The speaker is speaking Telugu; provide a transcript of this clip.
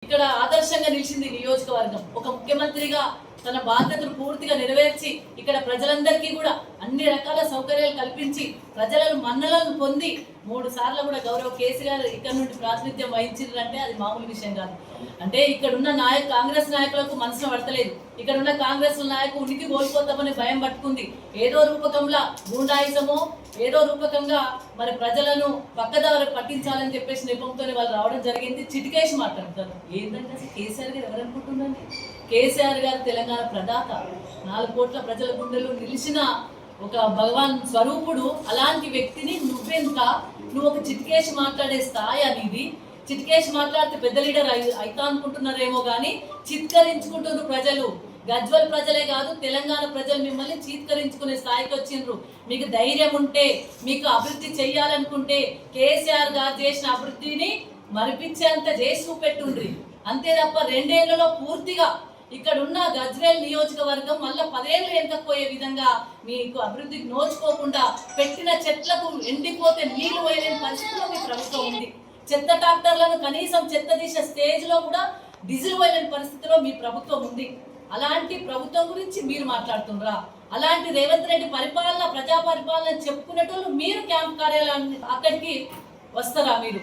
ఇక్కడ ఆదర్శంగా నిలిచింది నియోజకవర్గం. ఒక ముఖ్యమంత్రిగా తన బాధ్యతలు పూర్తిగా నెరవేర్చి ఇక్కడ ప్రజలందరికీ కూడా అన్ని రకాల సౌకర్యాలు కల్పించి ప్రజలను మన్నలను పొంది 3 సార్లు కూడా గౌరవ కేసీఆర్ ఇక్కడ నుండి ప్రాతినిధ్యం వహించారంటే అది మామూలు విషయం కాదు. అంటే ఇక్కడున్న కాంగ్రెస్ నాయకులకు మనసులో పడతలేదు. ఇక్కడున్న కాంగ్రెస్ నాయకులు ఉనికి కోల్పోతామని భయం పట్టుకుంది. ఏదో రూపకంగా గూండాయిజమో ఏదో రూపకంగా మరి ప్రజలను పక్కదారి పట్టించాలని చెప్పేసి నెపంతోనే వాళ్ళు రావడం జరిగింది. చిటికేసి మాట్లాడతారు. ఏంటంటే అసలు కేసీఆర్ గారు ఎవరనుకుంటుందండి? కేసీఆర్ గారు తెలంగాణ ప్రదాత, 4 కోట్ల ప్రజల గుండెలు నిలిచిన ఒక భగవాన్ స్వరూపుడు. అలాంటి వ్యక్తిని నువ్వు ఒక చిటికేసి మాట్లాడే స్థాయి అనేది. చిటికేసి మాట్లాడితే పెద్ద లీడర్ అయితా అనుకుంటున్నారేమో కానీ చిత్కరించుకుంటున్నారు ప్రజలు. గజ్వల్ ప్రజలే కాదు, తెలంగాణ ప్రజలు మిమ్మల్ని చీత్కరించుకునే స్థాయికి వచ్చిండ్రు. మీకు ధైర్యం ఉంటే, మీకు అభివృద్ధి చెయ్యాలనుకుంటే కేసీఆర్ గారు చేసిన అభివృద్ధిని మరిపించేంత చేసి చూపెట్టుండ్రి. అంతే తప్ప 2 ఏళ్లలో పూర్తిగా ఇక్కడున్న గజ్వేల్ నియోజకవర్గం మళ్ళీ 10 ఏళ్ళు వెనకపోయే విధంగా మీకు అభివృద్ధికి నోచుకోకుండా పెట్టిన చెట్లకు ఎండిపోతే నీళ్లు వేయలేని పరిస్థితిలో మీ ప్రభుత్వం ఉంది. చెత్త ట్రాక్టర్లను కనీసం చెత్త తీసే స్టేజ్లో కూడా డీజిల్ వేయలేని పరిస్థితిలో మీ ప్రభుత్వం ఉంది. అలాంటి ప్రభుత్వం గురించి మీరు మాట్లాడుతుండ్రా? అలాంటి రేవంత్ రెడ్డి పరిపాలన, ప్రజా పరిపాలన చెప్పుకునేటోళ్ళు మీరు క్యాంప్ కార్యాలయాన్ని అక్కడికి వస్తారా? మీరు